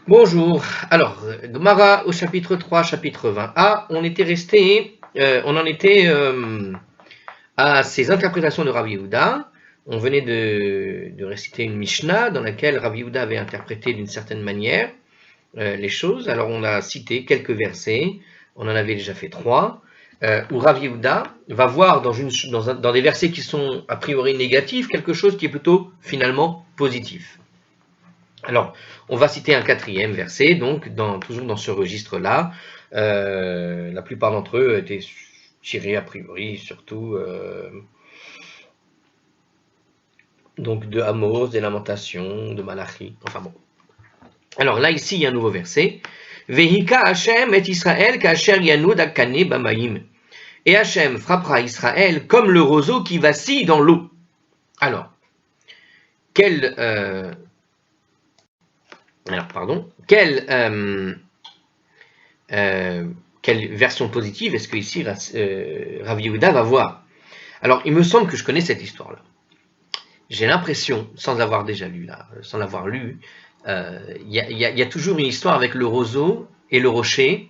Bonjour. Alors, Gemara au chapitre 3, chapitre 20a, on en était à ces interprétations de Rabbi Yehuda. On venait de réciter une Mishnah dans laquelle Rabbi Yehuda avait interprété d'une certaine manière les choses. Alors, on a cité quelques versets, on en avait déjà fait 3, où Rabbi Yehuda va voir dans des versets qui sont a priori négatifs quelque chose qui est plutôt finalement positif. Alors, on va citer un 4e verset, donc toujours dans ce registre-là. La plupart d'entre eux étaient tirés a priori, surtout donc de Amos, des Lamentations, de Malachi. Enfin bon. Alors là, ici, il y a un nouveau verset. Vehika Hashem et Israël kasher yanud akane bamaim. Et Hashem frappera Israël comme le roseau qui vacille dans l'eau. Alors, quelle version positive est-ce que ici Rabbi Yehuda va voir? Alors, il me semble que je connais cette histoire-là. J'ai l'impression, sans l'avoir déjà lu là, sans l'avoir lu, il y a toujours une histoire avec le roseau et le rocher.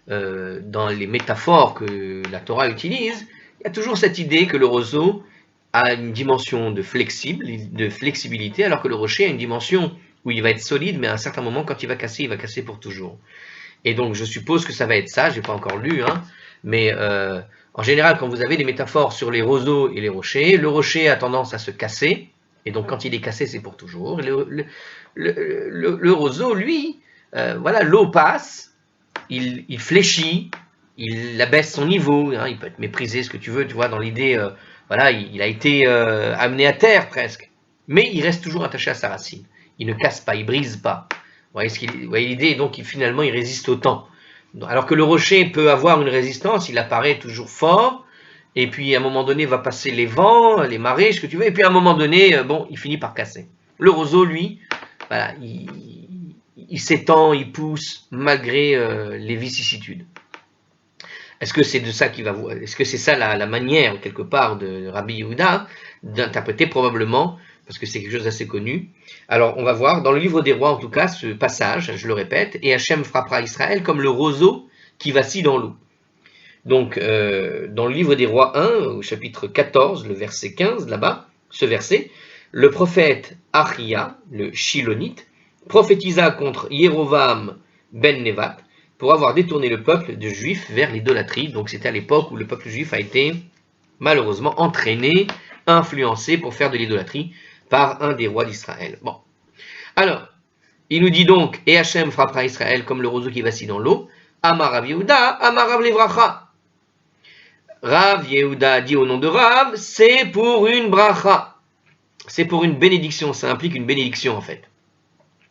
Dans les métaphores que la Torah utilise, il y a toujours cette idée que le roseau a une dimension de flexibilité, alors que le rocher a une dimension où il va être solide, mais à un certain moment, quand il va casser pour toujours. Et donc, je suppose que ça va être ça, je n'ai pas encore lu, mais en général, quand vous avez des métaphores sur les roseaux et les rochers, le rocher a tendance à se casser, et donc quand il est cassé, c'est pour toujours. Le roseau, lui, voilà, l'eau passe, il fléchit, il abaisse son niveau, il peut être méprisé, ce que tu veux, tu vois, dans l'idée, voilà, il a été amené à terre presque, mais il reste toujours attaché à sa racine. Il ne casse pas, il brise pas. Vous voyez l'idée, donc finalement il résiste au temps. Alors que le rocher peut avoir une résistance, il apparaît toujours fort, et puis à un moment donné va passer les vents, les marées, ce que tu veux, et puis à un moment donné, bon, il finit par casser. Le roseau, lui, voilà, il s'étend, il pousse malgré les vicissitudes. Est-ce que c'est de ça qu'il va voir? Est-ce que c'est ça la manière quelque part de Rabbi Yehuda d'interpréter? Probablement, parce que c'est quelque chose d'assez connu. Alors on va voir dans le livre des rois en tout cas ce passage, je le répète, et Hachem frappera Israël comme le roseau qui vacille dans l'eau. Donc dans le livre des rois 1 au chapitre 14, le verset 15 là-bas, ce verset, le prophète Achia, le Shilonite, prophétisa contre Jérovam ben Nevat pour avoir détourné le peuple de juifs vers l'idolâtrie. Donc c'était à l'époque où le peuple juif a été malheureusement entraîné, influencé pour faire de l'idolâtrie par un des rois d'Israël. Bon. Alors, il nous dit donc, et Hachem frappera Israël comme le roseau qui vacille dans l'eau. Amar Rav Yehuda, Amar Rav Levracha. Rav Yehuda dit au nom de Rav, c'est pour une bracha. C'est pour une bénédiction, ça implique une bénédiction en fait.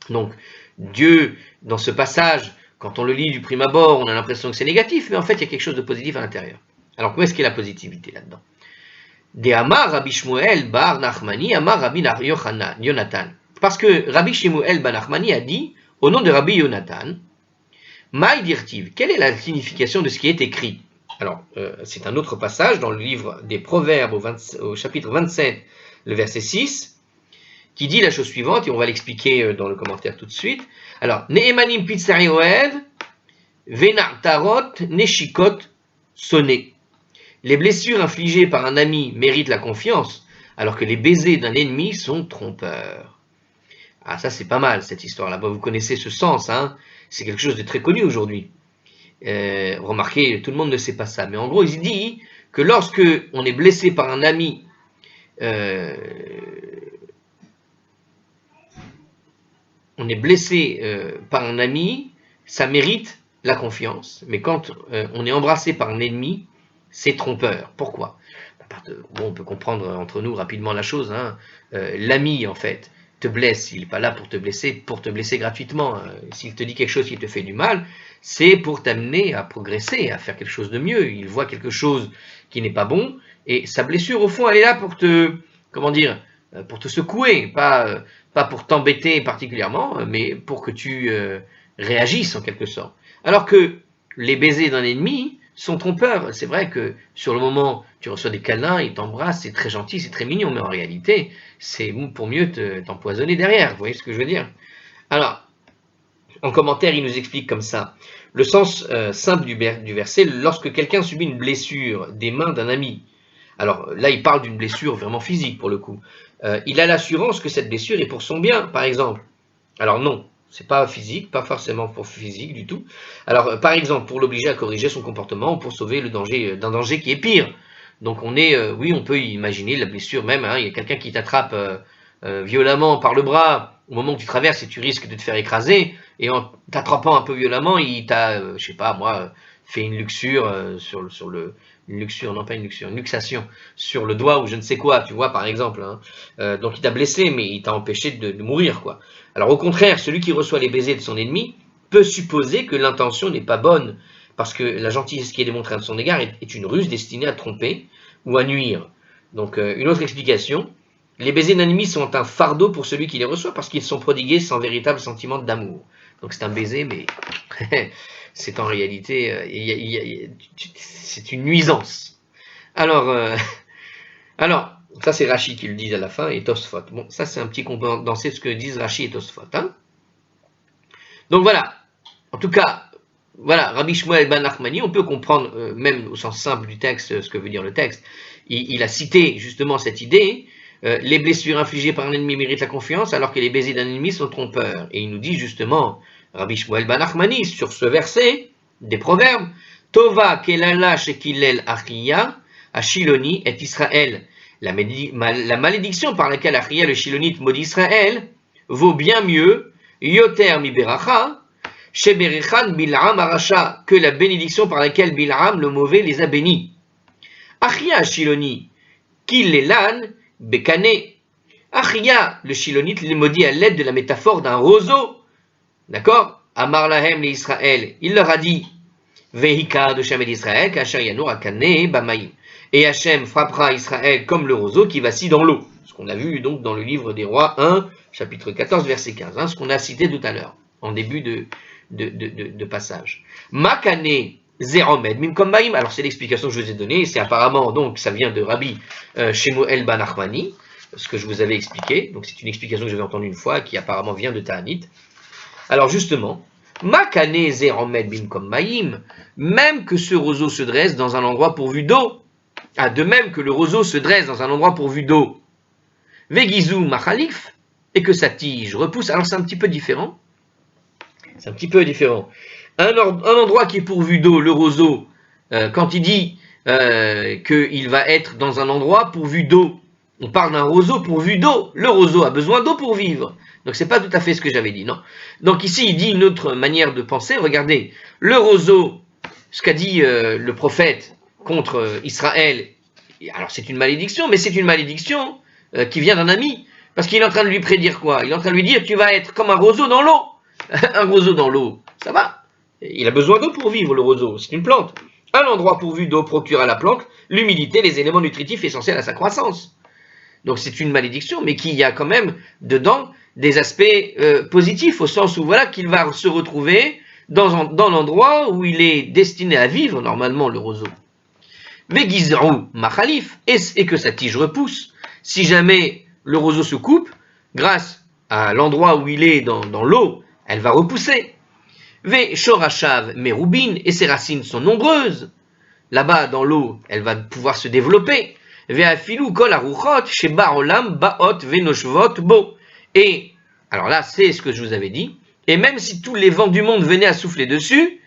Donc, Dieu, dans ce passage, quand on le lit du prime abord, on a l'impression que c'est négatif, mais en fait, il y a quelque chose de positif à l'intérieur. Alors, où est-ce qu'il y a la positivité là-dedans? De Amar Rabbi Shmuel bar Nachmani, Amar Rabbi Yonatan. Parce que Rabbi Shmuel bar Nachmani a dit, au nom de Rabbi Yonatan, Maï dirtiv, quelle est la signification de ce qui est écrit? Alors, c'est un autre passage dans le livre des Proverbes au chapitre 27, le verset 6, qui dit la chose suivante, et on va l'expliquer dans le commentaire tout de suite. Alors, Ne'emanim pitzari oev, venartarot neshikot sonné. Les blessures infligées par un ami méritent la confiance, alors que les baisers d'un ennemi sont trompeurs. Ah, ça c'est pas mal cette histoire-là. Vous connaissez ce sens, c'est quelque chose de très connu aujourd'hui. Remarquez, tout le monde ne sait pas ça, mais en gros, il dit que lorsque on est blessé par un ami, ça mérite la confiance. Mais quand on est embrassé par un ennemi, c'est trompeur. Pourquoi? On peut comprendre entre nous rapidement la chose. L'ami, en fait, te blesse. Il n'est pas là pour te blesser gratuitement. S'il te dit quelque chose qui te fait du mal, c'est pour t'amener à progresser, à faire quelque chose de mieux. Il voit quelque chose qui n'est pas bon, et sa blessure, au fond, elle est là pour pour te secouer, pas pour t'embêter particulièrement, mais pour que tu réagisses en quelque sorte. Alors que les baisers d'un ennemi sont trompeurs. C'est vrai que sur le moment, tu reçois des câlins, il t'embrasse, c'est très gentil, c'est très mignon, mais en réalité, c'est pour mieux t'empoisonner derrière. Vous voyez ce que je veux dire? Alors, En commentaire, il nous explique comme ça. Le sens simple du verset, lorsque quelqu'un subit une blessure des mains d'un ami, alors là, il parle d'une blessure vraiment physique pour le coup. Il a l'assurance que cette blessure est pour son bien, par exemple. Alors non, c'est pas physique, pas forcément pour physique du tout. Alors par exemple, pour l'obliger à corriger son comportement ou pour sauver le danger d'un danger qui est pire. Donc on est, oui, on peut imaginer la blessure même. Hein, il y a quelqu'un qui t'attrape violemment par le bras au moment où tu traverses et tu risques de te faire écraser. Et en t'attrapant un peu violemment, il t'a, je sais pas moi, fait une luxure sur le une luxure, non pas une luxure, une luxation sur le doigt ou je ne sais quoi, tu vois, par exemple. Hein. Donc il t'a blessé, mais il t'a empêché de mourir, quoi. Alors au contraire, celui qui reçoit les baisers de son ennemi peut supposer que l'intention n'est pas bonne, parce que la gentillesse qui est démontrée à son égard est une ruse destinée à tromper ou à nuire. Donc une autre explication, les baisers d'un ennemi sont un fardeau pour celui qui les reçoit, parce qu'ils sont prodigués sans véritable sentiment d'amour. Donc c'est un baiser, mais c'est en réalité, c'est une nuisance. Alors, ça c'est Rashi qui le dit à la fin, et Tosfot. Bon, ça c'est un petit condensé de ce que disent Rashi et Tosfot. Hein. Donc voilà, en tout cas, voilà, Rabbi Shmuel ben Nachmani, on peut comprendre, même au sens simple du texte, ce que veut dire le texte. Il a cité justement cette idée, les blessures infligées par un ennemi méritent la confiance, alors que les baisers d'un ennemi sont trompeurs. Et il nous dit justement, Rabbi Shmuel ben Nachmani, sur ce verset des Proverbes, Tova kelala shekilel achia, Ashiloni et Israël. La malédiction par laquelle Achia le Shilonite maudit Israël vaut bien mieux, Yoter mi beracha, Sheberechan Bil'am Aracha, que la bénédiction par laquelle Bil'am le mauvais les a bénis. Achia Shiloni, Kilelan Bekane. Achia le Shilonite les maudit à l'aide de la métaphore d'un roseau. D'accord? Amar lahem le Israël. Il leur a dit, Vehika de Shem d'Israël, Kasher Yanur Akane Bamaim. Et Hachem frappera Israël comme le roseau qui vacille dans l'eau. Ce qu'on a vu donc dans le livre des Rois 1, chapitre 14, verset 15. Hein, ce qu'on a cité tout à l'heure, en début de passage. Makane Zeromed Mimkombaim. Alors c'est l'explication que je vous ai donnée. C'est apparemment, donc, ça vient de Rabbi Shemuel ben Nachmani, ce que je vous avais expliqué. Donc c'est une explication que j'avais entendue une fois, qui apparemment vient de Ta'anit. Alors justement, Makane Zeromed Mimkombaim, même que ce roseau se dresse dans un endroit pourvu d'eau, de même que le roseau se dresse dans un endroit pourvu d'eau, Vegizou Machalif, et que sa tige repousse. Alors c'est un petit peu différent. C'est un petit peu différent. Un endroit qui est pourvu d'eau, le roseau, quand il dit qu'il va être dans un endroit pourvu d'eau, on parle d'un roseau pourvu d'eau. Le roseau a besoin d'eau pour vivre. Donc c'est pas tout à fait ce que j'avais dit, non. Donc ici il dit une autre manière de penser. Regardez, le roseau, ce qu'a dit le prophète contre Israël, alors c'est une malédiction, mais c'est une malédiction qui vient d'un ami, parce qu'il est en train de lui prédire quoi? Il est en train de lui dire, tu vas être comme un roseau dans l'eau. Un roseau dans l'eau, ça va. Il a besoin d'eau pour vivre, le roseau, c'est une plante. Un endroit pourvu d'eau procure à la plante l'humidité, les éléments nutritifs essentiels à sa croissance. Donc c'est une malédiction, mais qui a quand même dedans des aspects positifs, au sens où voilà qu'il va se retrouver dans l'endroit où il est destiné à vivre, normalement, le roseau. Vegizrou machalif, et que sa tige repousse. Si jamais le roseau se coupe, grâce à l'endroit où il est dans l'eau, elle va repousser. Ve shorashav merubin, et ses racines sont nombreuses. Là-bas, dans l'eau, elle va pouvoir se développer. Ve afilu kol aruchot sheba olam baot venoshvot bo. Et, alors là, c'est ce que je vous avais dit. Et même si tous les vents du monde venaient à souffler dessus,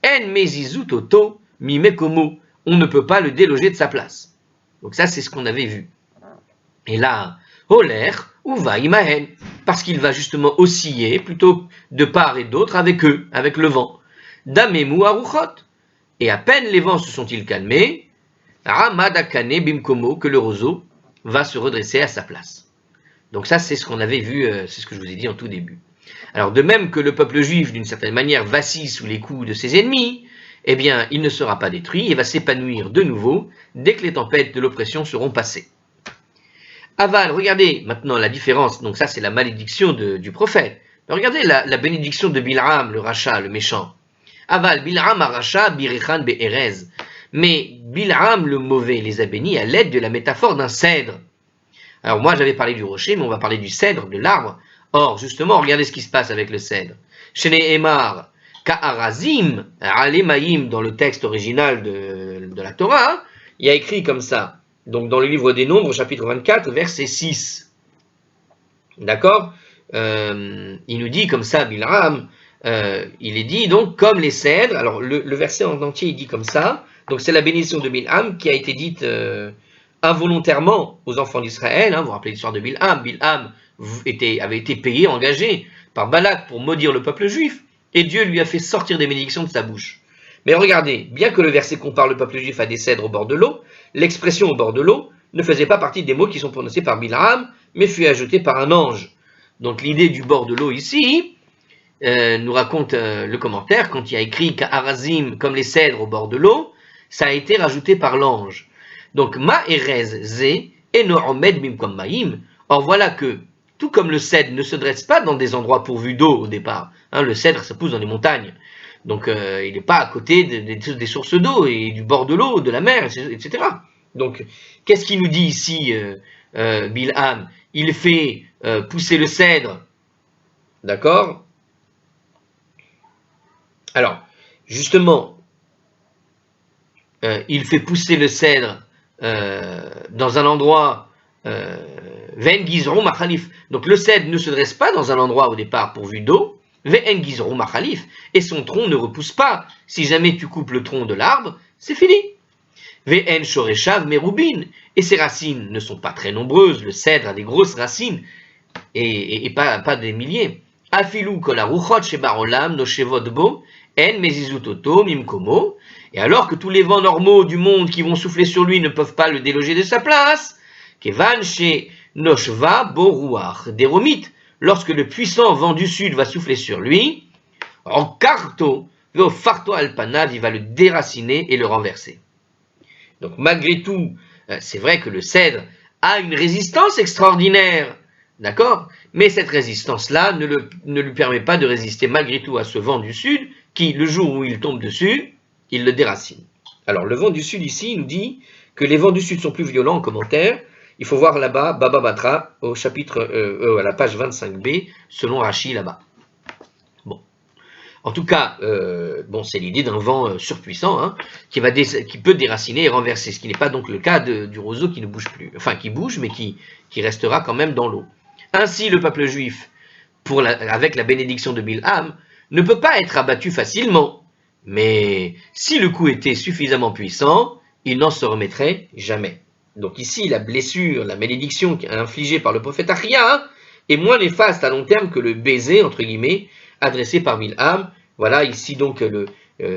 en mezizu toto mi mekomo. On ne peut pas le déloger de sa place. Donc ça, c'est ce qu'on avait vu. Et là, Holer ou va imahen, parce qu'il va justement osciller plutôt de part et d'autre avec eux, avec le vent. Damemu aruchot. Et à peine les vents se sont-ils calmés, Ramadakane bimkomo, que le roseau va se redresser à sa place. Donc ça, c'est ce qu'on avait vu, c'est ce que je vous ai dit en tout début. Alors de même que le peuple juif, d'une certaine manière, vacille sous les coups de ses ennemis, eh bien, il ne sera pas détruit et va s'épanouir de nouveau dès que les tempêtes de l'oppression seront passées. Aval, regardez maintenant la différence, donc ça c'est la malédiction du prophète. Mais regardez la bénédiction de Bil'am, le rachat, le méchant. Aval, Bil'am aracha birechan be'erez. Mais Bil'am, le mauvais, les a bénis à l'aide de la métaphore d'un cèdre. Alors moi j'avais parlé du rocher, mais on va parler du cèdre, de l'arbre. Or, justement, regardez ce qui se passe avec le cèdre. Chez Nehemar, Ka'arazim, Alemaim, dans le texte original de la Torah, hein, il y a écrit comme ça. Donc, dans le livre des Nombres, chapitre 24, verset 6. D'accord, il nous dit comme ça, Bilram, il est dit donc comme les cèdres. Alors, le verset en entier, il dit comme ça. Donc, c'est la bénédiction de Bilham qui a été dite involontairement aux enfants d'Israël. Hein, vous vous rappelez l'histoire de Bilham. Bilham avait été payé, engagé par Balak pour maudire le peuple juif. Et Dieu lui a fait sortir des bénédictions de sa bouche. Mais regardez, bien que le verset compare le peuple juif à des cèdres au bord de l'eau, l'expression au bord de l'eau ne faisait pas partie des mots qui sont prononcés par Bilham, mais fut ajoutée par un ange. Donc l'idée du bord de l'eau ici, nous raconte le commentaire, quand il y a écrit Ka'arazim comme les cèdres au bord de l'eau, ça a été rajouté par l'ange. Donc Ma Erez Ze Eno Omed Mimkom Maim. Or voilà que, tout comme le cèdre ne se dresse pas dans des endroits pourvus d'eau au départ, hein, le cèdre ça pousse dans les montagnes, donc il n'est pas à côté des sources d'eau et du bord de l'eau, de la mer, etc. Donc qu'est-ce qu'il nous dit ici Bilham? Il fait pousser le cèdre, d'accord? Alors, justement, il fait pousser le cèdre dans un endroit Ve'en gizrou machalif. Donc le cèdre ne se dresse pas dans un endroit au départ pourvu d'eau, Ve'en gizrou machalif, et son tronc ne repousse pas. Si jamais tu coupes le tronc de l'arbre, c'est fini. Ve'en shoreshav merubin, et ses racines ne sont pas très nombreuses. Le cèdre a des grosses racines et pas des milliers. Afilu kol haruchot shebarolam noshevot bo en mezizutoto mimkomo. Et alors que tous les vents normaux du monde qui vont souffler sur lui ne peuvent pas le déloger de sa place, kevan she noshva bo ruach deromit, lorsque le puissant vent du sud va souffler sur lui, en karto veofarto alpanav, il va le déraciner et le renverser. Donc malgré tout, c'est vrai que le cèdre a une résistance extraordinaire, d'accord? Mais cette résistance-là ne lui permet pas de résister malgré tout à ce vent du sud qui, le jour où il tombe dessus, il le déracine. Alors le vent du sud ici, il nous dit que les vents du sud sont plus violents en commentaire. Il faut voir là-bas, Baba Batra, au chapitre, à la page 25b, selon Rashi là-bas. Bon. En tout cas, bon, c'est l'idée d'un vent surpuissant, hein, qui peut déraciner et renverser, ce qui n'est pas donc le cas du roseau qui ne bouge plus, enfin qui bouge, mais qui restera quand même dans l'eau. Ainsi, le peuple juif, avec la bénédiction de Bilham, ne peut pas être abattu facilement, mais si le coup était suffisamment puissant, il n'en se remettrait jamais. Donc ici, la blessure, la malédiction infligée par le prophète Achia est moins néfaste à long terme que le baiser, entre guillemets, adressé par Bilham. Voilà, ici donc,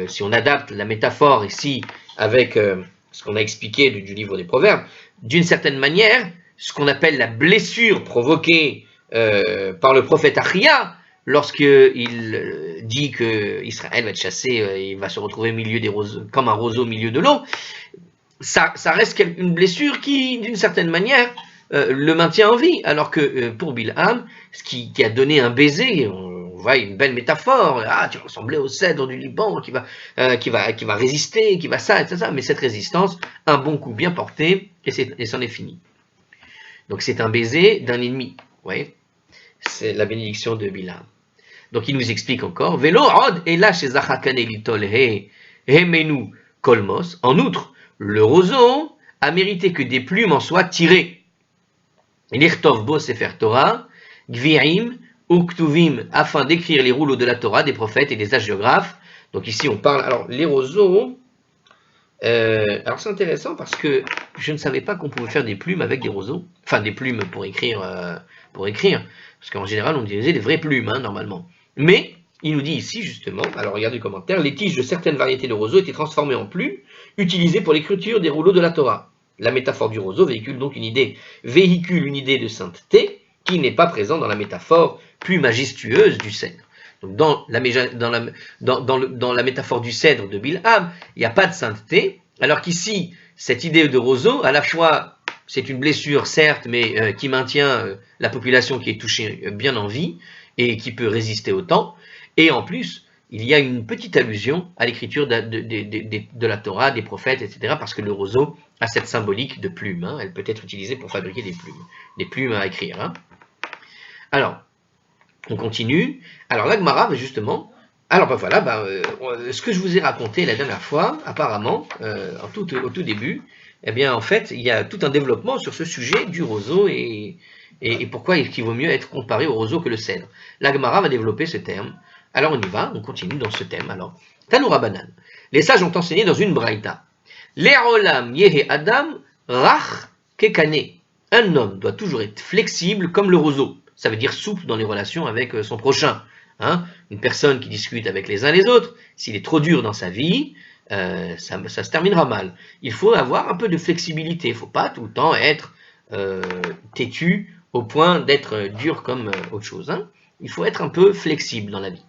si on adapte la métaphore ici avec ce qu'on a expliqué du livre des Proverbes, d'une certaine manière, ce qu'on appelle la blessure provoquée par le prophète Achia, lorsqu'il dit qu'Israël va être chassé, il va se retrouver au milieu des roseaux, comme un roseau au milieu de l'eau, ça reste une blessure qui, d'une certaine manière, le maintient en vie, alors que pour Bilham, ce qui a donné un baiser, on voit une belle métaphore, tu ressemblais au cèdre du Liban qui va résister, qui va ça, etc. Mais cette résistance, un bon coup bien porté, et c'en est fini. Donc c'est un baiser d'un ennemi, vous voyez, c'est la bénédiction de Bilham. Donc il nous explique encore, Velo od ela shezachakane litol hemenu kolmos. En outre, le roseau a mérité que des plumes en soient tirées. L'irtov bo sefer Torah, gvirim, uktuvim, afin d'écrire les rouleaux de la Torah, des prophètes et des hagiographes. Donc ici on parle, alors les roseaux, alors c'est intéressant parce que je ne savais pas qu'on pouvait faire des plumes avec des roseaux, enfin des plumes pour écrire, parce qu'en général on utilisait des vraies plumes, hein, normalement. Mais il nous dit ici justement, alors regardez le commentaire, les tiges de certaines variétés de roseaux étaient transformées en plumes, utilisées pour l'écriture des rouleaux de la Torah. La métaphore du roseau véhicule donc une idée de sainteté qui n'est pas présente dans la métaphore plus majestueuse du cèdre. Donc dans la métaphore du cèdre de Bilham, il n'y a pas de sainteté, alors qu'ici, cette idée de roseau, à la fois, c'est une blessure, certes, mais qui maintient la population qui est touchée bien en vie et qui peut résister au temps, et en plus, il y a une petite allusion à l'écriture de la Torah, des prophètes, etc., parce que le roseau a cette symbolique de plume, hein, elle peut être utilisée pour fabriquer des plumes à écrire. Hein. Alors, On continue. Alors la Gemara, justement, alors ben voilà, ce que je vous ai raconté la dernière fois, apparemment, au tout début, eh bien en fait, il y a tout un développement sur ce sujet du roseau et pourquoi est-ce qu'il vaut mieux être comparé au roseau que le cèdre. La Gemara va développer ce terme. Alors on y va, on continue dans ce thème. Alors, Tanoura Banan. Les sages ont enseigné dans une braïta. Le'olam yehe adam rach kekane. Un homme doit toujours être flexible comme le roseau. Ça veut dire souple dans les relations avec son prochain. Hein, une personne qui discute avec les uns les autres, s'il est trop dur dans sa vie, ça se terminera mal. Il faut avoir un peu de flexibilité. Il ne faut pas tout le temps être têtu au point d'être dur comme autre chose. Hein. Il faut être un peu flexible dans la vie.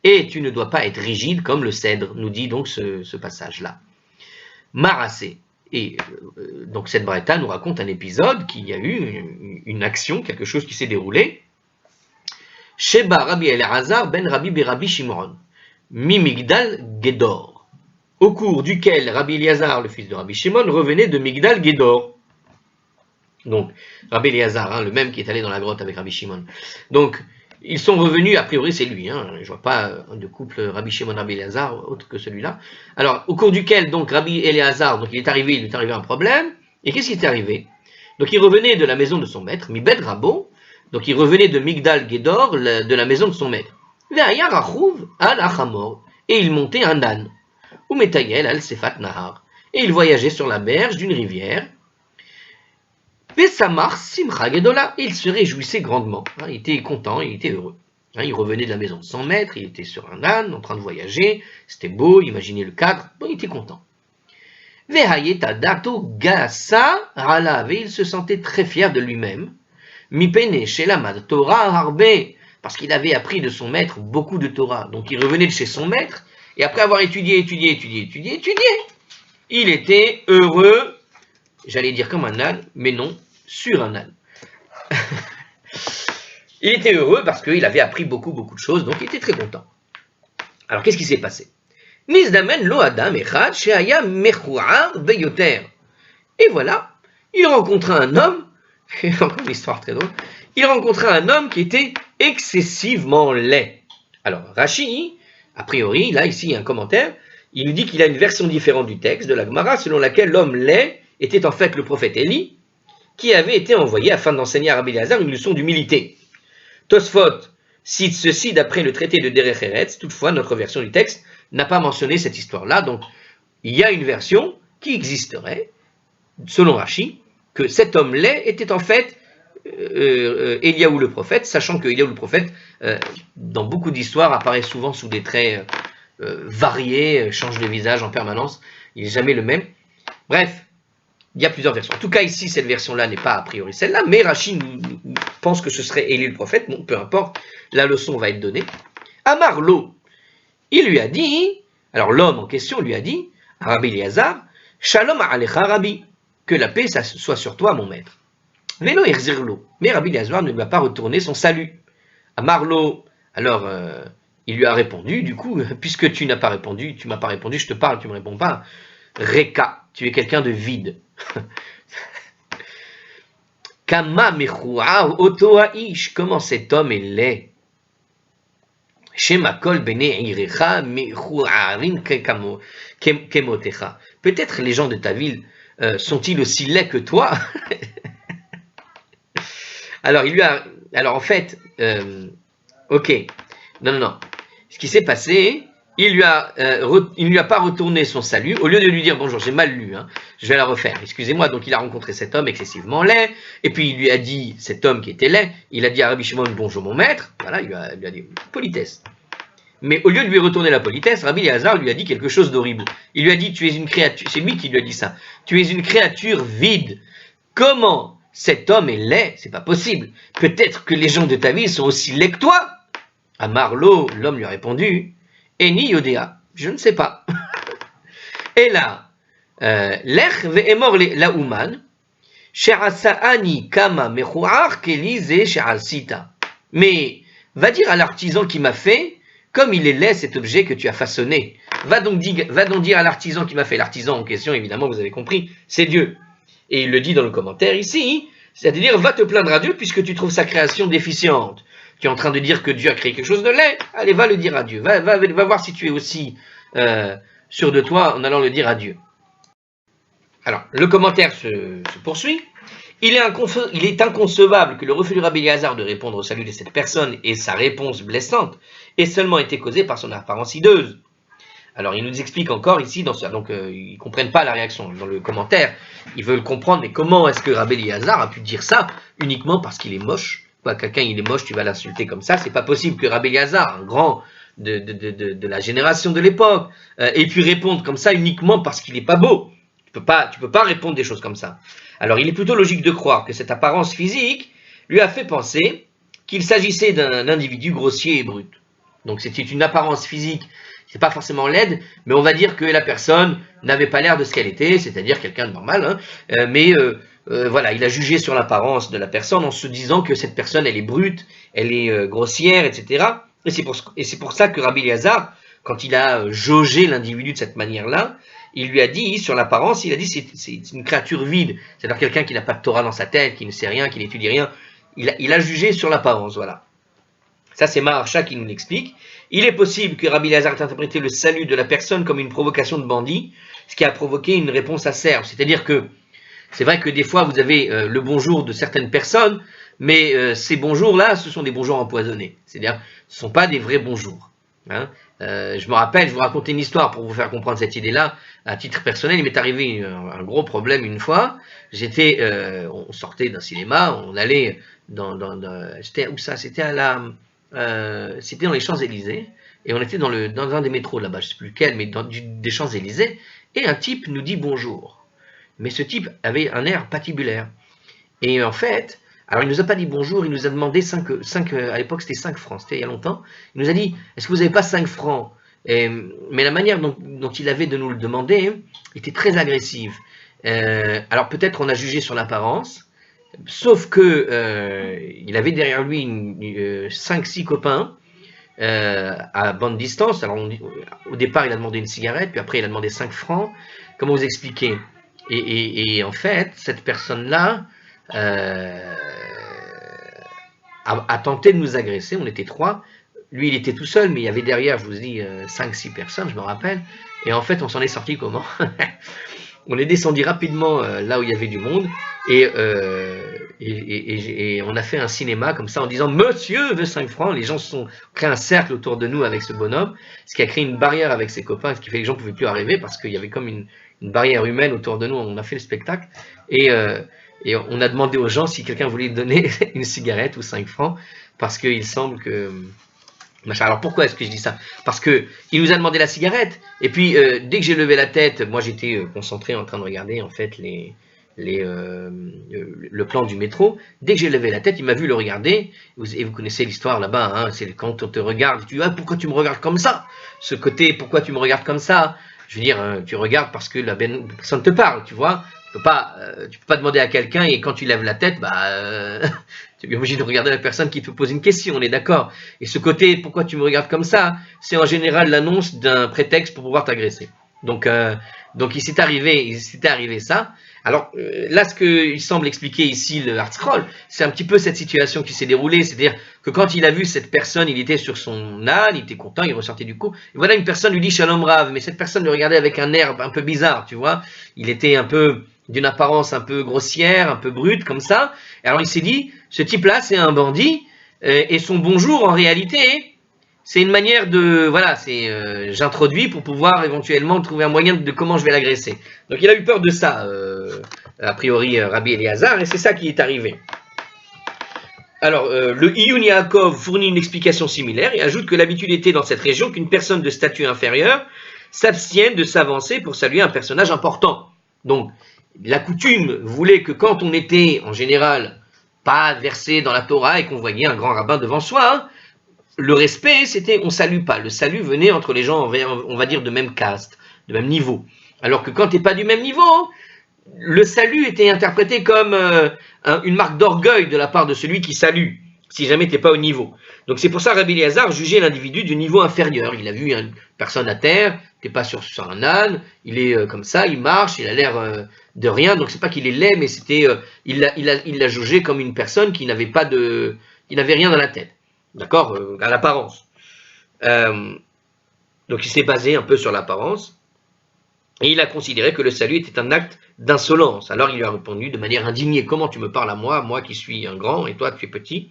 Et tu ne dois pas être rigide comme le cèdre, nous dit donc ce passage-là. Marassé. Et donc cette braïta nous raconte un épisode qu'il y a eu une action, quelque chose qui s'est déroulé. Sheba Rabbi Elazar ben Rabbi Berabi Shimon, Mimigdal Gedor, au cours duquel Rabbi Elazar, le fils de Rabbi Shimon, revenait de Migdal Gedor. Donc Rabbi Elazar, le même qui est allé dans la grotte avec Rabbi Shimon. Donc ils sont revenus, a priori c'est lui, je ne vois pas de couple Rabbi Shimon Rabbi Elazar autre que celui-là. Alors, au cours duquel donc Rabbi Elazar, donc il est arrivé un problème, et qu'est-ce qui est arrivé? Donc il revenait de la maison de son maître, Mibed Rabo, donc il revenait de Migdal Gedor, de la maison de son maître. Et il montait un âne, ou Metayel al Sefat Nahar, et il voyageait sur la berge d'une rivière. Vesamar Simcha Gedola, il se réjouissait grandement, il était content, il était heureux. Il revenait de la maison de son maître, il était sur un âne, en train de voyager, c'était beau, imaginez le cadre, il était content. Vehayeta Dato Gasa Ralav, il se sentait très fier de lui-même. Mipene Shelamad Torah Harbe, parce qu'il avait appris de son maître beaucoup de Torah. Donc il revenait de chez son maître, et après avoir étudié, il était heureux. J'allais dire comme un âne, mais non, sur un âne. Il était heureux parce qu'il avait appris beaucoup de choses, donc il était très content. Alors qu'est-ce qui s'est passé? Nizdamen lo adam echad sheaya mechuar beyoter. Et voilà, il rencontra un homme, encore une histoire très drôle, il rencontra un homme qui était excessivement laid. Alors Rashi, a priori, là ici il y a un commentaire, il nous dit qu'il a une version différente du texte de la Gemara, selon laquelle l'homme laid était en fait le prophète Élie, qui avait été envoyé afin d'enseigner à Rabbi Elazar une leçon d'humilité. Tosfot cite ceci d'après le traité de Derech Eretz, toutefois notre version du texte n'a pas mentionné cette histoire-là, donc il y a une version qui existerait, selon Rashi, que cet homme laid était en fait Éliaou le prophète, sachant que Éliaou le prophète, dans beaucoup d'histoires, apparaît souvent sous des traits variés, change de visage en permanence, il n'est jamais le même. Bref, il y a plusieurs versions. En tout cas, ici, cette version-là n'est pas a priori celle-là, mais Rashi pense que ce serait Élie le prophète. Bon, peu importe, la leçon va être donnée. Amar Lo, il lui a dit, alors l'homme en question lui a dit, à Rabbi Elazar, Shalom alecha Rabbi, que la paix soit sur toi, mon maître. Velo erzirlo, mais Rabbi Elazar ne lui a pas retourné son salut. Amar Lo, alors il lui a répondu, du coup, puisque tu m'as pas répondu, je te parle, tu me réponds pas. Reka, tu es quelqu'un de vide. Kama mechua otoaish, comment cet homme est laid. Shema kol bene irecha mechuarin kemotecha. Peut-être les gens de ta ville sont-ils aussi laids que toi? Alors en fait, ok, non. Ce qui s'est passé, il lui a pas retourné son salut. Au lieu de lui dire bonjour, j'ai mal lu, je vais la refaire. Excusez-moi. Donc il a rencontré cet homme excessivement laid, et puis il lui a dit, cet homme qui était laid, il a dit à Rabbi Shimon bonjour mon maître. Voilà, il lui a dit politesse. Mais au lieu de lui retourner la politesse, Rabbi Elazar lui a dit quelque chose d'horrible. Il lui a dit, tu es une créature. C'est lui qui lui a dit ça. Tu es une créature vide. Comment cet homme est laid? C'est pas possible. Peut-être que les gens de ta ville sont aussi laids que toi. À Marlo, l'homme lui a répondu. Eni Yodea, je ne sais pas. Et là, Lech ve'emor la'uman, she'asa'ani kama mechuar kelize she'asita. Mais va dire à l'artisan qui m'a fait, comme il est laid cet objet que tu as façonné. Va donc dire à l'artisan qui m'a fait. L'artisan en question, évidemment, vous avez compris, c'est Dieu. Et il le dit dans le commentaire ici, C'est-à-dire, va te plaindre à Dieu puisque tu trouves sa création déficiente. Tu es en train de dire que Dieu a créé quelque chose de laid. Allez, va le dire à Dieu. Va voir si tu es aussi sûr de toi en allant le dire à Dieu. Alors, le commentaire se poursuit. Il est inconcevable que le refus du Rabbi Eliezer de répondre au salut de cette personne et sa réponse blessante ait seulement été causé par son apparence hideuse. Alors, il nous explique encore ici, donc ils ne comprennent pas la réaction dans le commentaire, ils veulent comprendre, mais comment est-ce que Rabbi Eliezer a pu dire ça uniquement parce qu'il est moche? Quoi, quelqu'un il est moche, tu vas l'insulter comme ça, c'est pas possible que Rabbi Eliezer, un grand de la génération de l'époque, ait pu répondre comme ça uniquement parce qu'il n'est pas beau. Tu peux pas répondre des choses comme ça. Alors, il est plutôt logique de croire que cette apparence physique lui a fait penser qu'il s'agissait d'un individu grossier et brut. Donc, c'était une apparence physique, c'est pas forcément laide, mais on va dire que la personne n'avait pas l'air de ce qu'elle était, c'est-à-dire quelqu'un de normal, voilà, il a jugé sur l'apparence de la personne en se disant que cette personne, elle est brute, elle est grossière, etc. Et c'est pour ça que Rabbi Eliezer, quand il a jaugé l'individu de cette manière-là, il lui a dit, sur l'apparence, il a dit c'est une créature vide, c'est-à-dire quelqu'un qui n'a pas de Torah dans sa tête, qui ne sait rien, qui n'étudie rien. Il a jugé sur l'apparence, voilà. Ça, c'est Maharsha qui nous l'explique. Il est possible que Rabbi Eliezer ait interprété le salut de la personne comme une provocation de bandit, ce qui a provoqué une réponse acerbe. C'est-à-dire que c'est vrai que des fois, vous avez le bonjour de certaines personnes, mais ces bonjours-là, ce sont des bonjours empoisonnés. C'est-à-dire, ce ne sont pas des vrais bonjours. Hein. Je me rappelle, je vous racontais une histoire pour vous faire comprendre cette idée-là. À titre personnel, il m'est arrivé un gros problème une fois. On sortait d'un cinéma, on allait c'était où ça? C'était c'était dans les Champs-Élysées, et on était dans un des métros là-bas, je ne sais plus lequel, mais des Champs-Élysées, et un type nous dit bonjour. Mais ce type avait un air patibulaire. Et en fait, alors il nous a pas dit bonjour, il nous a demandé 5 à l'époque c'était 5 francs, c'était il y a longtemps. Il nous a dit, est-ce que vous n'avez pas 5 francs? Mais la manière dont il avait de nous le demander était très agressive. Alors peut-être on a jugé sur l'apparence, sauf que il avait derrière lui 5-6 copains à bonne distance. Alors au départ il a demandé une cigarette, puis après il a demandé 5 francs. Comment vous expliquer? Et en fait, cette personne-là a tenté de nous agresser. On était 3. Lui, il était tout seul, mais il y avait derrière, je vous dis, 5-6 personnes, je me rappelle. Et en fait, on s'en est sorti comment? On est descendu rapidement là où il y avait du monde. Et on a fait un cinéma comme ça en disant « Monsieur veut 5 francs ». Les gens se sont créé un cercle autour de nous avec ce bonhomme, ce qui a créé une barrière avec ses copains, ce qui fait que les gens ne pouvaient plus arriver parce qu'il y avait comme une barrière humaine autour de nous. On a fait le spectacle et on a demandé aux gens si quelqu'un voulait donner une cigarette ou 5 francs parce qu'il semble que... Alors pourquoi est-ce que je dis ça? Parce qu'il nous a demandé la cigarette et puis dès que j'ai levé la tête, moi j'étais concentré en train de regarder en fait le plan du métro. Dès que j'ai levé la tête, il m'a vu le regarder, et vous connaissez l'histoire là-bas, hein, c'est quand on te regarde, tu dis « Ah, pourquoi tu me regardes comme ça ?» Ce côté « Pourquoi tu me regardes comme ça ?» Je veux dire, tu regardes parce que la personne te parle, tu vois. Tu peux pas demander à quelqu'un et quand tu lèves la tête, tu es obligé de regarder la personne qui te pose une question, on est d'accord. Et ce côté « Pourquoi tu me regardes comme ça ?» c'est en général l'annonce d'un prétexte pour pouvoir t'agresser. Donc il s'est arrivé ça. Alors là, ce qu'il semble expliquer ici le Hart-Scroll, c'est un petit peu cette situation qui s'est déroulée, c'est-à-dire que quand il a vu cette personne, il était sur son âne, il était content, il ressortait du coup, et voilà une personne lui dit Shalom Rav, mais cette personne le regardait avec un air un peu bizarre, tu vois, il était un peu d'une apparence un peu grossière, un peu brute, comme ça, et alors il s'est dit, ce type-là c'est un bandit, et son bonjour en réalité... C'est une manière de, voilà, j'introduis pour pouvoir éventuellement trouver un moyen de comment je vais l'agresser. Donc il a eu peur de ça, a priori Rabbi Eliezer, et c'est ça qui est arrivé. Alors le Iyun Yaakov fournit une explication similaire et ajoute que l'habitude était dans cette région qu'une personne de statut inférieur s'abstienne de s'avancer pour saluer un personnage important. Donc la coutume voulait que quand on était en général pas versé dans la Torah et qu'on voyait un grand rabbin devant soi, hein, le respect, c'était on salue pas. Le salut venait entre les gens, on va dire, de même caste, de même niveau. Alors que quand tu n'es pas du même niveau, le salut était interprété comme une marque d'orgueil de la part de celui qui salue, si jamais tu n'es pas au niveau. Donc c'est pour ça que Rabbi Eliezer jugeait l'individu du niveau inférieur. Il a vu une personne à terre, t'es pas sur un âne, il est comme ça, il marche, il a l'air de rien, donc c'est pas qu'il est laid, mais c'était, il l'a jaugé comme une personne qui n'avait il n'avait rien dans la tête, d'accord, à l'apparence. Donc il s'est basé un peu sur l'apparence, et il a considéré que le salut était un acte d'insolence. Alors il lui a répondu de manière indignée, comment tu me parles à moi, moi qui suis un grand, et toi tu es petit.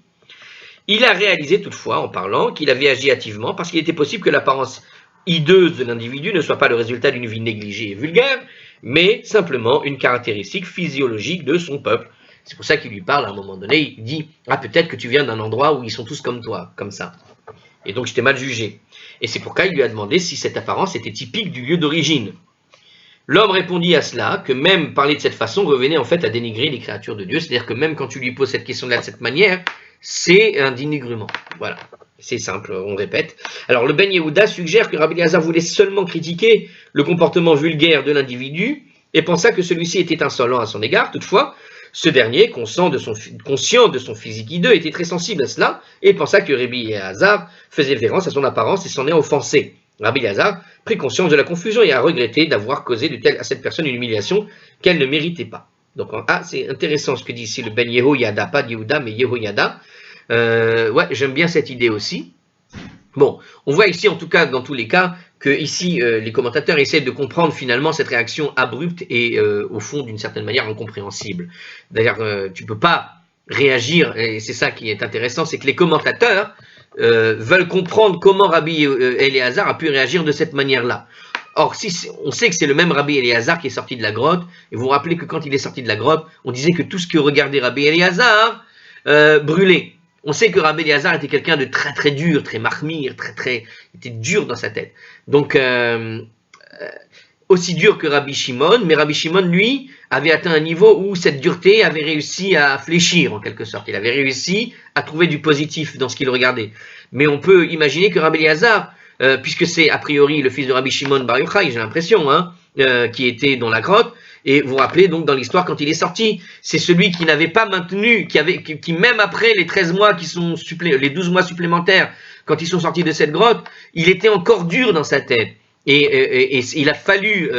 Il a réalisé toutefois, en parlant, qu'il avait agi hâtivement, parce qu'il était possible que l'apparence hideuse de l'individu ne soit pas le résultat d'une vie négligée et vulgaire, mais simplement une caractéristique physiologique de son peuple. C'est pour ça qu'il lui parle à un moment donné, il dit « Ah, peut-être que tu viens d'un endroit où ils sont tous comme toi, comme ça. Et donc je t'ai mal jugé. » Et c'est pourquoi il lui a demandé si cette apparence était typique du lieu d'origine. L'homme répondit à cela que même parler de cette façon revenait en fait à dénigrer les créatures de Dieu, c'est-à-dire que même quand tu lui poses cette question-là de cette manière, c'est un dénigrement. Voilà, c'est simple, on répète. Alors le Ben Yehuda suggère que Rabbi Eliezer voulait seulement critiquer le comportement vulgaire de l'individu et pensa que celui-ci était insolent à son égard. Toutefois, ce dernier, conscient de son physique hideux, était très sensible à cela et pensa que Rabbi Eliezer faisait référence à son apparence et s'en est offensé. Rabbi Eliezer prit conscience de la confusion et a regretté d'avoir causé à cette personne une humiliation qu'elle ne méritait pas. Donc, c'est intéressant ce que dit ici le Ben Yehoyada, pas Yehuda, mais Yehoyada. Ouais, j'aime bien cette idée aussi. Bon, on voit ici, en tout cas, dans tous les cas, que ici, les commentateurs essaient de comprendre finalement cette réaction abrupte et, au fond, d'une certaine manière, incompréhensible. D'ailleurs, tu peux pas réagir, et c'est ça qui est intéressant, c'est que les commentateurs veulent comprendre comment Rabbi Eliezer a pu réagir de cette manière-là. Or, on sait que c'est le même Rabbi Eliezer qui est sorti de la grotte, et vous vous rappelez que quand il est sorti de la grotte, on disait que tout ce que regardait Rabbi Eliezer brûlait. On sait que Rabbi Eliezer était quelqu'un de très très dur, très marmire, était dur dans sa tête. Donc, aussi dur que Rabbi Shimon, mais Rabbi Shimon, lui, avait atteint un niveau où cette dureté avait réussi à fléchir, en quelque sorte. Il avait réussi à trouver du positif dans ce qu'il regardait. Mais on peut imaginer que Rabbi Eliezer, puisque c'est a priori le fils de Rabbi Shimon Bar Yochai, j'ai l'impression, qui était dans la grotte, et vous vous rappelez donc dans l'histoire quand il est sorti, c'est celui qui n'avait pas maintenu, qui même après les 13 mois les 12 mois supplémentaires, quand ils sont sortis de cette grotte, il était encore dur dans sa tête. Et il a fallu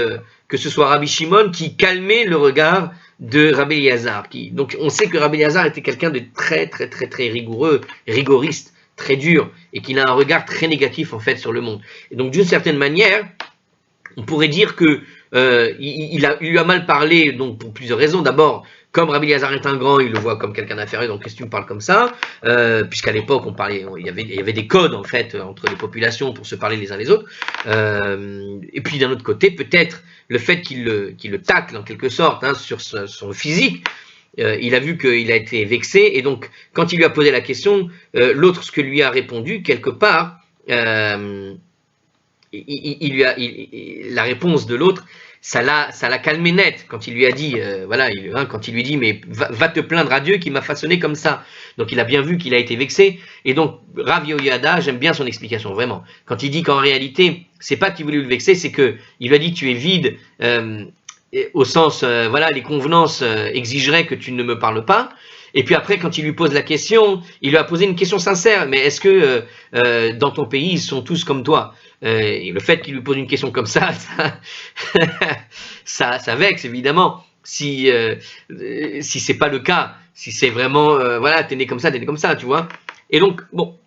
que ce soit Rabbi Shimon qui calmait le regard de Rabbi Eliezer. Donc on sait que Rabbi Eliezer était quelqu'un de très très très très rigoureux, rigoriste, très dur, et qu'il a un regard très négatif en fait sur le monde. Et donc d'une certaine manière, on pourrait dire que il lui a mal parlé, donc pour plusieurs raisons. D'abord, comme Rabbi Eliezer est un grand, il le voit comme quelqu'un d'inférieur, donc qu'est-ce que tu me parles comme ça, puisqu'à l'époque, il y avait des codes en fait entre les populations pour se parler les uns les autres. Et puis d'un autre côté, peut-être le fait qu'il le tacle en quelque sorte sur son physique, il a vu qu'il a été vexé, et donc quand il lui a posé la question, l'autre, ce que lui a répondu, quelque part, la réponse de l'autre, ça l'a calmé net quand il lui a dit, quand il lui dit, mais va te plaindre à Dieu qui m'a façonné comme ça. Donc il a bien vu qu'il a été vexé, et donc Rav Yehoyada, j'aime bien son explication, vraiment. Quand il dit qu'en réalité, c'est pas qu'il voulait le vexer, c'est que il lui a dit tu es vide, au sens, les convenances exigeraient que tu ne me parles pas. Et puis après, quand il lui pose la question, il lui a posé une question sincère, mais est-ce que dans ton pays, ils sont tous comme toi? Et le fait qu'il lui pose une question comme ça vexe évidemment. Si c'est pas le cas, si c'est vraiment, t'es né comme ça, tu vois. Et donc, bon,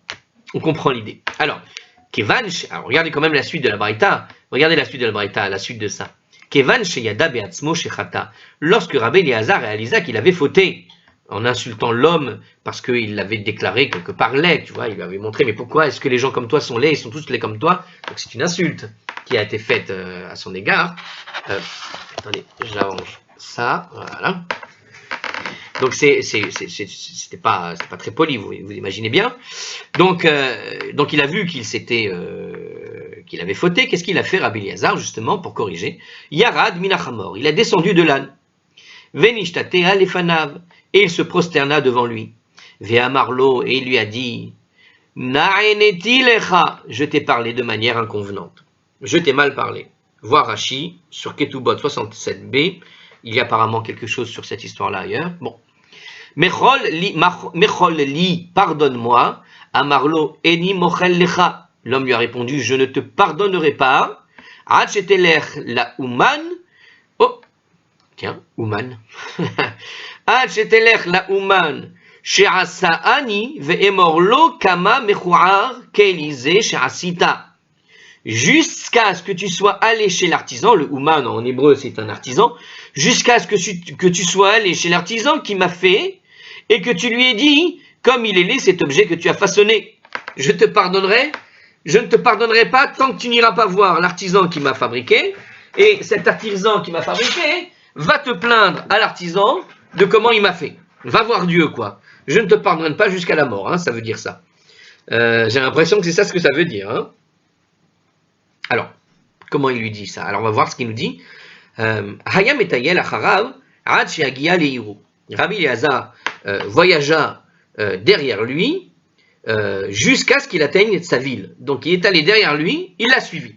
on comprend l'idée. Alors, regardez quand même la suite de la Braïta. Regardez la suite de la Braïta, la suite de ça. Kevan sheyada be'atzmo shechata. Lorsque Rabbi Eliezer réalisa qu'il avait fauté en insultant l'homme parce qu'il l'avait déclaré quelque part laid, tu vois, il lui avait montré, mais pourquoi est-ce que les gens comme toi sont laids, ils sont tous laids comme toi? Donc c'est une insulte qui a été faite à son égard. Attendez, j'arrange ça, voilà. Donc c'était pas très poli, vous imaginez bien. Donc il a vu qu'il avait fauté. Qu'est-ce qu'il a fait, Rabbi Eliezer, justement, pour corriger? Yarad minachamor, il a descendu de l'âne. Venishtate alefanav, et il se prosterna devant lui. Ve'amarlo, et il lui a dit, Na'eneti lecha, je t'ai parlé de manière inconvenante. Je t'ai mal parlé. Voir Rashi, sur Ketubot 67b, il y a apparemment quelque chose sur cette histoire-là ailleurs. Bon. Mechol li, pardonne-moi. Amarlo, eni mochel lecha. L'homme lui a répondu, je ne te pardonnerai pas. Ad shetelech la uman. Oh, tiens, uman. Ad shetelech la uman. She'asa'ani ve'emor lo kama mechuar ke'elize she'asita. Jusqu'à ce que tu sois allé chez l'artisan, le Ouman en hébreu c'est un artisan, jusqu'à ce que tu sois allé chez l'artisan qui m'a fait, et que tu lui aies dit, comme il est laid cet objet que tu as façonné, je ne te pardonnerai pas tant que tu n'iras pas voir l'artisan qui m'a fabriqué, et cet artisan qui m'a fabriqué va te plaindre à l'artisan de comment il m'a fait. Va voir Dieu, quoi. Je ne te pardonnerai pas jusqu'à la mort, hein, ça veut dire ça. J'ai l'impression que c'est ça ce que ça veut dire, hein. Alors, comment il lui dit ça? Alors, on va voir ce qu'il nous dit. Hayam etayel acharav ad sheagia leiru. Rabbi Eliezer voyagea derrière lui jusqu'à ce qu'il atteigne sa ville. Donc, il est allé derrière lui, il l'a suivi.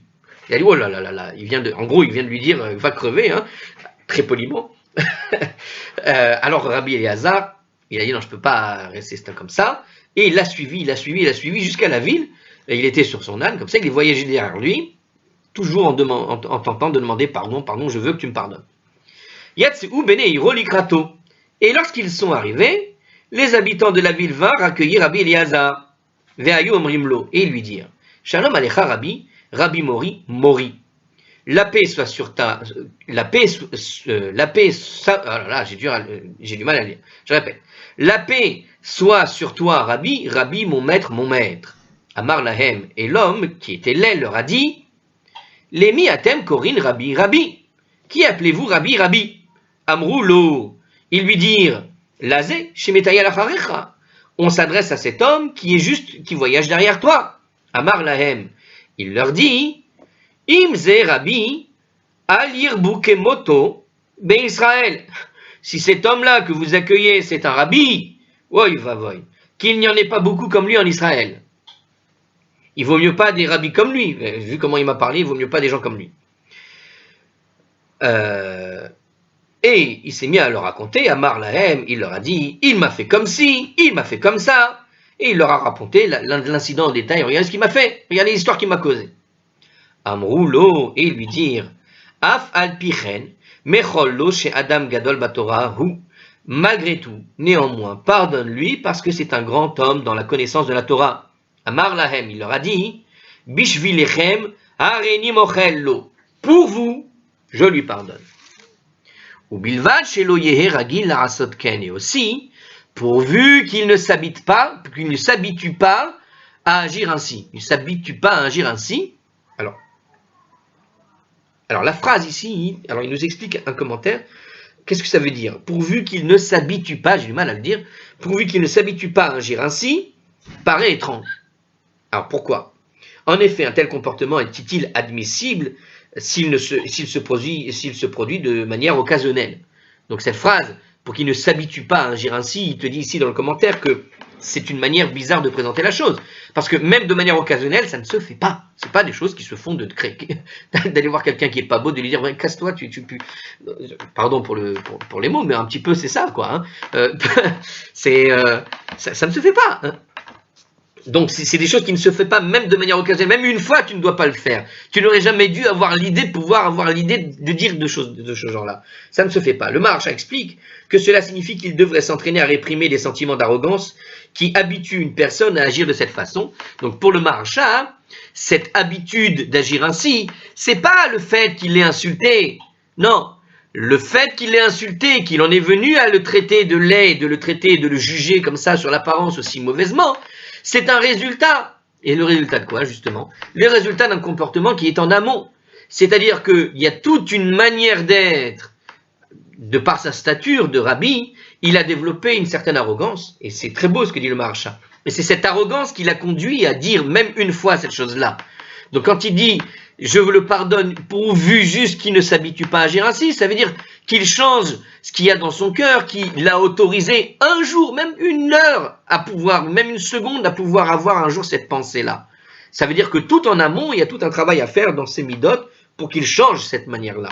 Il a dit, oh là là là là, en gros, il vient de lui dire, va crever, hein, très poliment. Alors, Rabbi Eliezer, il a dit, non, je ne peux pas rester comme ça. Et il l'a suivi jusqu'à la ville. Et il était sur son âne, comme ça, il est voyagé derrière lui, toujours en tentant de demander pardon, je veux que tu me pardonnes. Yatseu bene hiro likrato. Et lorsqu'ils sont arrivés, les habitants de la ville vinrent accueillir Rabbi Eliezer. Ve'ayu omrimlo. Et lui dirent, Shalom alecha Rabbi, Rabbi Mori. La paix soit sur ta... oh là là, j'ai du mal à lire. Je répète. La paix soit sur toi, Rabbi, Rabbi, mon maître. Amar lahem, et l'homme qui était laid leur a dit, Lemi atem korin Rabbi, Rabbi. Qui appelez-vous Rabbi? Amrou lo. Ils lui dirent, Lazé, shemetaya lacharecha. On s'adresse à cet homme qui voyage derrière toi. Amar lahem. Il leur dit, Imze Rabbi, al yirbu kemoto ben Israël. Si cet homme-là que vous accueillez, c'est un Rabbi, voy, qu'il n'y en ait pas beaucoup comme lui en Israël. Il vaut mieux pas des rabbis comme lui. Vu comment il m'a parlé, il vaut mieux pas des gens comme lui. Et il s'est mis à leur raconter, Amar Lahem, il leur a dit, il m'a fait comme ci, il m'a fait comme ça. Et il leur a raconté l'incident en détail. Regardez ce qu'il m'a fait, regardez l'histoire qu'il m'a causée. Amroulo, et ils lui dirent, Af al pichen, mechollo chez Adam Gadol Batora, hu. Malgré tout, néanmoins, pardonne-lui parce que c'est un grand homme dans la connaissance de la Torah. Amar lahem, il leur a dit, Bishvilechem, hareni mochello. Pour vous, je lui pardonne. Ou bilvad shelo yehe ragil larasot ken. Et aussi, pourvu qu'il ne s'habitue pas à agir ainsi. Il ne s'habitue pas à agir ainsi. Alors la phrase ici, alors il nous explique un commentaire. Qu'est-ce que ça veut dire? Pourvu qu'il ne s'habitue pas, j'ai du mal à le dire, pourvu qu'il ne s'habitue pas à agir ainsi, paraît étrange. Alors pourquoi? En effet, un tel comportement est-il admissible s'il se produit de manière occasionnelle? Donc cette phrase, pour qu'il ne s'habitue pas à agir ainsi, il te dit ici dans le commentaire que c'est une manière bizarre de présenter la chose. Parce que même de manière occasionnelle, ça ne se fait pas. Ce n'est pas des choses qui se font d'aller voir quelqu'un qui n'est pas beau, de lui dire ouais, casse-toi, pardon pour les mots, mais un petit peu c'est ça, quoi. Hein. Ça ne se fait pas. Hein. Donc c'est des choses qui ne se font pas même de manière occasionnelle. Même une fois, tu ne dois pas le faire. Tu n'aurais jamais dû avoir l'idée de dire de choses de ce genre-là. Ça ne se fait pas. Le Maharsha explique que cela signifie qu'il devrait s'entraîner à réprimer les sentiments d'arrogance qui habituent une personne à agir de cette façon. Donc pour le Maharsha, cette habitude d'agir ainsi, c'est pas le fait qu'il l'ait insulté. Non. Le fait qu'il l'ait insulté, qu'il en est venu à le traiter de laid, de le juger comme ça sur l'apparence aussi mauvaisement, c'est un résultat. Et le résultat de quoi, justement? Le résultat d'un comportement qui est en amont. C'est-à-dire qu'il y a toute une manière d'être, de par sa stature de rabbi, il a développé une certaine arrogance. Et c'est très beau ce que dit le Maharsha. Et c'est cette arrogance qui l'a conduit à dire même une fois cette chose-là. Donc quand il dit « je vous le pardonne pourvu juste qu'il ne s'habitue pas à agir ainsi », ça veut dire qu'il change ce qu'il y a dans son cœur, qu'il l'a autorisé un jour, même une heure, à pouvoir, même une seconde, à pouvoir avoir un jour cette pensée-là. Ça veut dire que tout en amont, il y a tout un travail à faire dans ses midot pour qu'il change cette manière-là.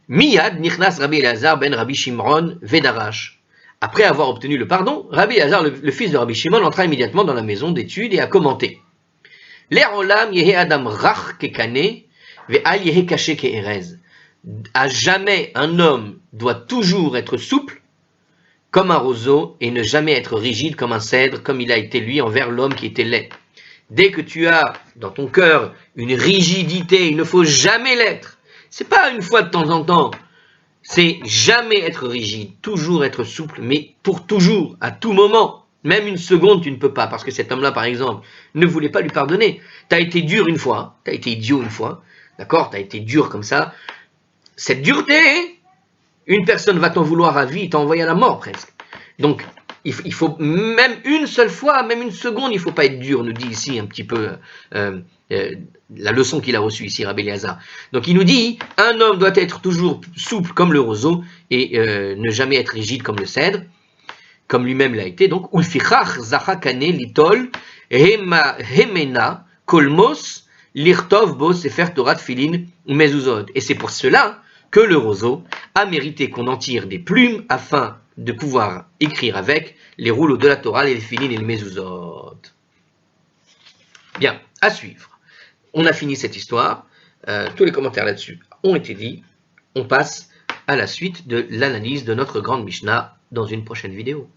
Miyad nichnas Rabbi Eliezer ben Rabbi Shimron vedarash. Après avoir obtenu le pardon, Rabbi Eliezer, le fils de Rabbi Shimon, entra immédiatement dans la maison d'études et a commenté. Le'olam yehe adam rach kekane ve'al yehe kaché ke'erez. À jamais, un homme doit toujours être souple comme un roseau et ne jamais être rigide comme un cèdre, comme il a été lui envers l'homme qui était laid. Dès que tu as dans ton cœur une rigidité, il ne faut jamais l'être. C'est pas une fois de temps en temps. C'est jamais être rigide, toujours être souple, mais pour toujours, à tout moment. Même une seconde, tu ne peux pas, parce que cet homme-là, par exemple, ne voulait pas lui pardonner. Tu as été dur une fois, tu as été idiot une fois, d'accord, tu as été dur comme ça. Cette dureté, une personne va t'en vouloir à vie, t'envoyer à la mort presque. Donc, il faut même une seule fois, même une seconde, il ne faut pas être dur, nous dit ici un petit peu la leçon qu'il a reçue ici, Rabbi Eliezer. Donc il nous dit, un homme doit être toujours souple comme le roseau et ne jamais être rigide comme le cèdre, comme lui-même l'a été. Donc, ulfichach zachakane litol hemena kolmos lirtov bo sefer Torah tfilin mezuzot. Et c'est pour cela que le roseau a mérité qu'on en tire des plumes afin de pouvoir écrire avec les rouleaux de la Torah, les filines et les mezuzot. Bien, à suivre. On a fini cette histoire. Tous les commentaires là-dessus ont été dits. On passe à la suite de l'analyse de notre grande Mishnah dans une prochaine vidéo.